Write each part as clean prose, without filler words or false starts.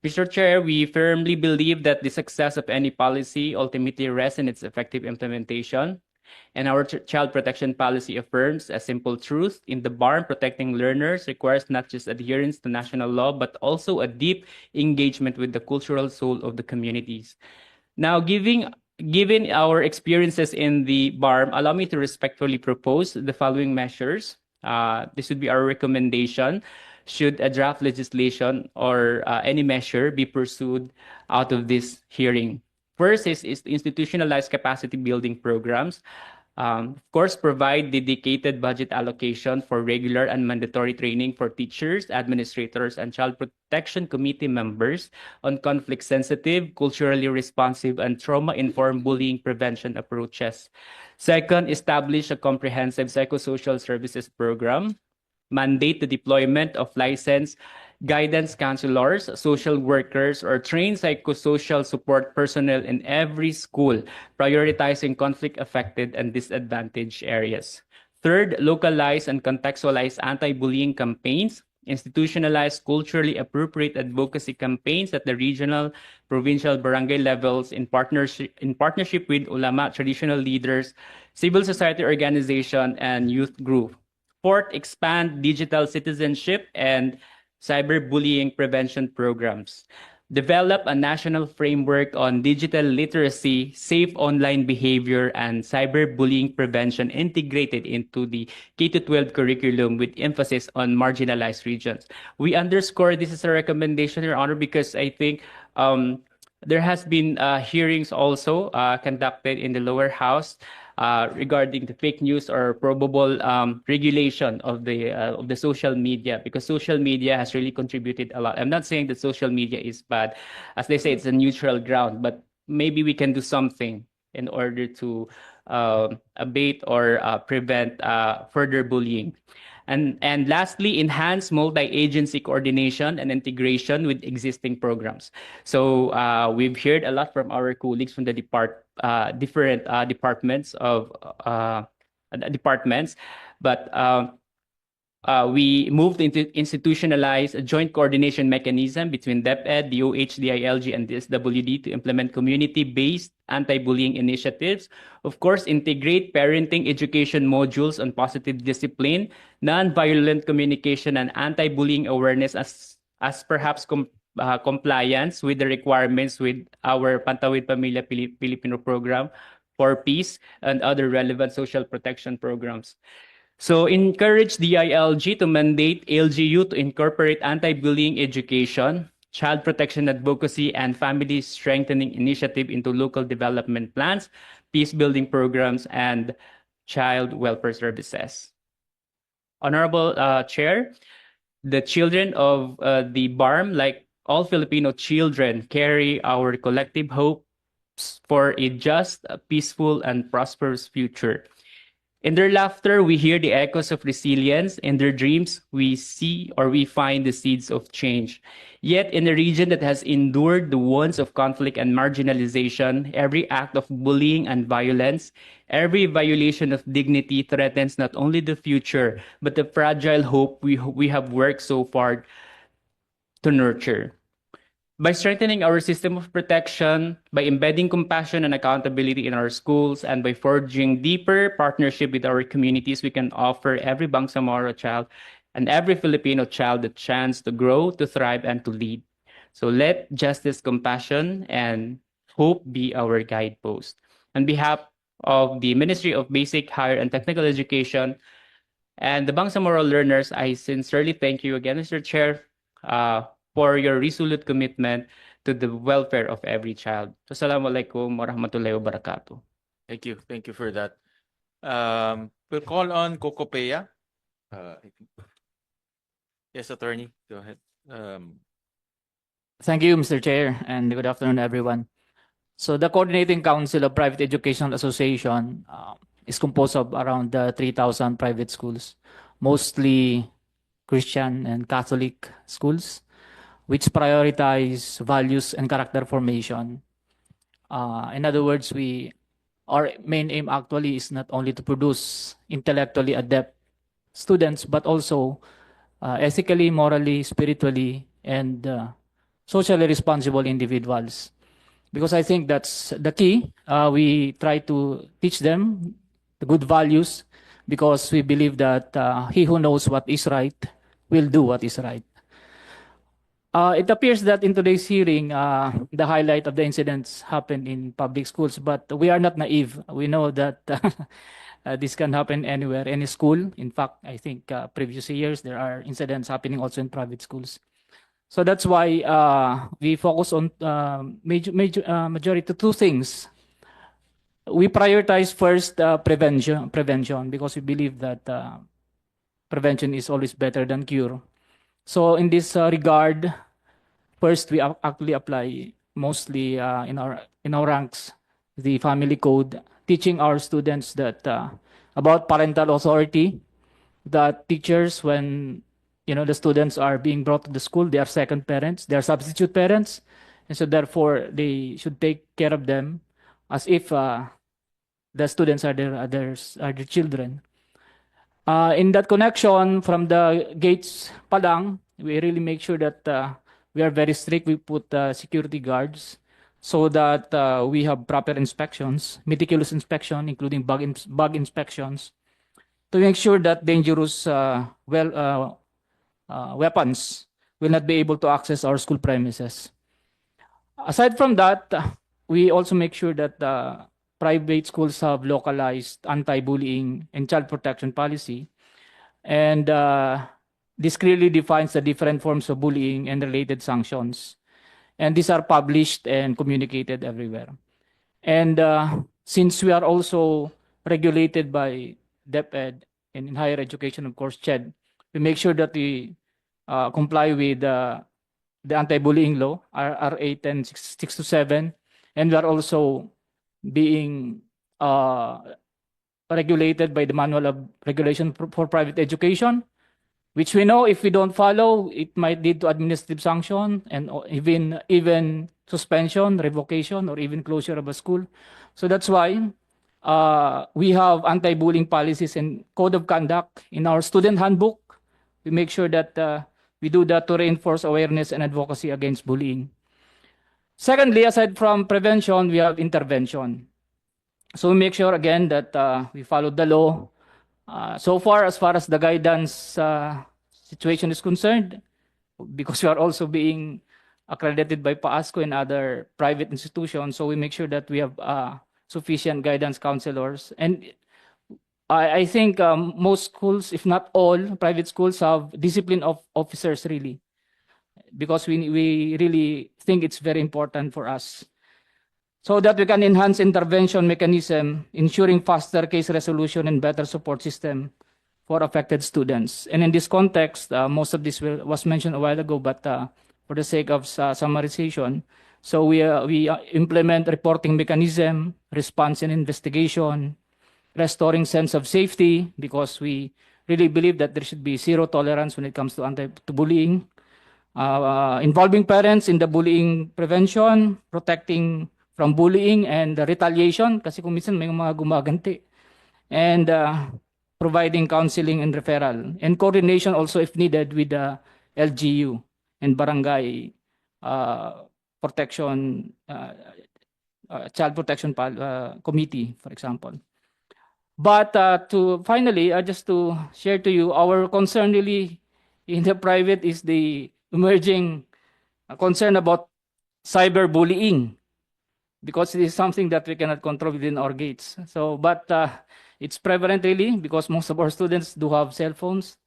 Mr. Chair, we firmly believe that the success of any policy ultimately rests in its effective implementation. And our child protection policy affirms a simple truth. In the BARM, protecting learners requires not just adherence to national law, but also a deep engagement with the cultural soul of the communities. Now, given our experiences in the BARM, allow me to respectfully propose the following measures. This would be our recommendation. Should a draft legislation or any measure be pursued out of this hearing? First is institutionalized capacity building programs. Of course, provide dedicated budget allocation for regular and mandatory training for teachers, administrators, and child protection committee members on conflict-sensitive, culturally responsive, and trauma-informed bullying prevention approaches. Second, establish a comprehensive psychosocial services program. Mandate the deployment of licensed guidance counselors, social workers, or trained psychosocial support personnel in every school, prioritizing conflict-affected and disadvantaged areas. Third, localize and contextualize anti-bullying campaigns, institutionalize culturally appropriate advocacy campaigns at the regional, provincial, barangay levels in partnership with ulama, traditional leaders, civil society organization, and youth group. Fourth, expand digital citizenship and cyberbullying prevention programs. Develop a national framework on digital literacy, safe online behavior, and cyberbullying prevention integrated into the K-12 curriculum with emphasis on marginalized regions. We underscore this is a recommendation, Your Honor, because I think there has been hearings also conducted in the lower house regarding the fake news or probable regulation of the social media, because social media has really contributed a lot. I'm not saying that social media is bad, as they say, it's a neutral ground, but maybe we can do something in order to abate or prevent further bullying. And lastly, enhance multi-agency coordination and integration with existing programs. So we've heard a lot from our colleagues from the different departments of departments, but we moved into institutionalize a joint coordination mechanism between DepEd, DOH, DILG, and DSWD to implement community-based anti-bullying initiatives. Of course, integrate parenting education modules on positive discipline, non-violent communication, and anti-bullying awareness as perhaps compliance with the requirements with our Pantawid Pamilya Filipino program for peace and other relevant social protection programs. So encourage DILG to mandate LGU to incorporate anti-bullying education, child protection advocacy, and family strengthening initiative into local development plans, peace-building programs, and child welfare services. Honorable Chair, the children of the BARM, like all Filipino children, carry our collective hopes for a just, peaceful, and prosperous future. In their laughter, we hear the echoes of resilience. In their dreams, we see or we find the seeds of change. Yet, in a region that has endured the wounds of conflict and marginalization, every act of bullying and violence, every violation of dignity threatens not only the future, but the fragile hope we have worked so far to nurture. By strengthening our system of protection, by embedding compassion and accountability in our schools, and by forging deeper partnership with our communities, we can offer every Bangsamoro child and every Filipino child the chance to grow, to thrive, and to lead. So let justice, compassion, and hope be our guidepost. On behalf of the Ministry of Basic, Higher, and Technical Education and the Bangsamoro learners, I sincerely thank you again, Mr. Chair, for your resolute commitment to the welfare of every child. Assalamualaikum warahmatullahi wabarakatuh. Thank you. Thank you for that. We'll call on Kokopea. Yes, attorney, go ahead. Thank you, Mr. Chair, and good afternoon, everyone. So the Coordinating Council of Private Educational Association is composed of around 3,000 private schools, mostly Christian and Catholic schools, which prioritize values and character formation. In other words, our main aim actually is not only to produce intellectually adept students, but also ethically, morally, spiritually, and socially responsible individuals. Because I think that's the key. We try to teach them the good values because we believe that he who knows what is right will do what is right. It appears that in today's hearing, the highlight of the incidents happened in public schools, but we are not naive. We know that this can happen anywhere, any school. In fact, I think previous years there are incidents happening also in private schools. So that's why we focus on majority two things. We prioritize first prevention because we believe that prevention is always better than cure. So in this regard, first we actually apply mostly in our ranks the family code, teaching our students that about parental authority, that teachers, when the students are being brought to the school, they are second parents, they are substitute parents, and so therefore they should take care of them as if the students are their children. In that connection, from the gates pa lang, we really make sure that we are very strict. We put security guards so that we have proper inspections, meticulous inspection, including bug inspections, to make sure that dangerous weapons will not be able to access our school premises. Aside from that, we also make sure that private schools have localized anti-bullying and child protection policy. And this clearly defines the different forms of bullying and related sanctions. And these are published and communicated everywhere. And since we are also regulated by DepEd and in higher education, of course, CHED, we make sure that we comply with the anti-bullying law, RA 10627, and we are also being regulated by the Manual of Regulation for Private Education, which we know if we don't follow, it might lead to administrative sanction and even suspension, revocation, or even closure of a school. So that's why we have anti-bullying policies and code of conduct in our student handbook. We make sure that we do that to reinforce awareness and advocacy against bullying. Secondly, aside from prevention, we have intervention. So we make sure again that we follow the law. So far as the guidance situation is concerned, because we are also being accredited by PAASCO and other private institutions, so we make sure that we have sufficient guidance counselors. And I think most schools, if not all, private schools have discipline of officers really, because we really think it's very important for us, so that we can enhance intervention mechanism, ensuring faster case resolution and better support system for affected students. And in this context, most of this was mentioned a while ago, but for the sake of summarization, so we implement reporting mechanism, response and investigation, restoring sense of safety, because we really believe that there should be zero tolerance when it comes to bullying, involving parents in the bullying prevention, protecting from bullying and retaliation, kasi kung minsan may mga gumaganti, and providing counseling and referral, and coordination also if needed with the LGU and barangay protection, child protection committee, for example. But finally, just to share to you, our concern really in the private is the emerging concern about cyberbullying, because it is something that we cannot control within our gates. So, but it's prevalent really, because most of our students do have cell phones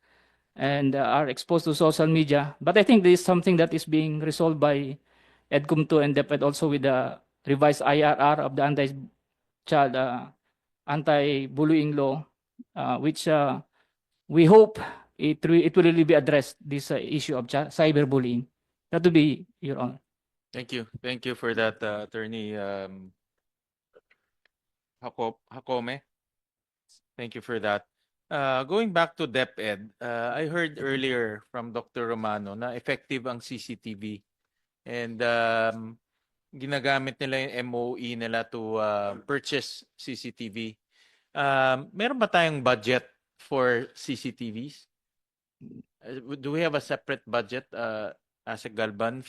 and are exposed to social media. But I think this is something that is being resolved by EDCOM2 and DepEd also with the revised IRR of the anti-bullying law, which we hope it will really be addressed, this issue of cyberbullying. That would be, Your Honor. Thank you. Thank you for that, Attorney Hakome. Thank you for that. Going back to DepEd, I heard earlier from Dr. Romano na effective ang CCTV, and ginagamit nila yung MOE nila to purchase CCTV. Meron ba tayong budget for CCTVs? Do we have a separate budget as a Galban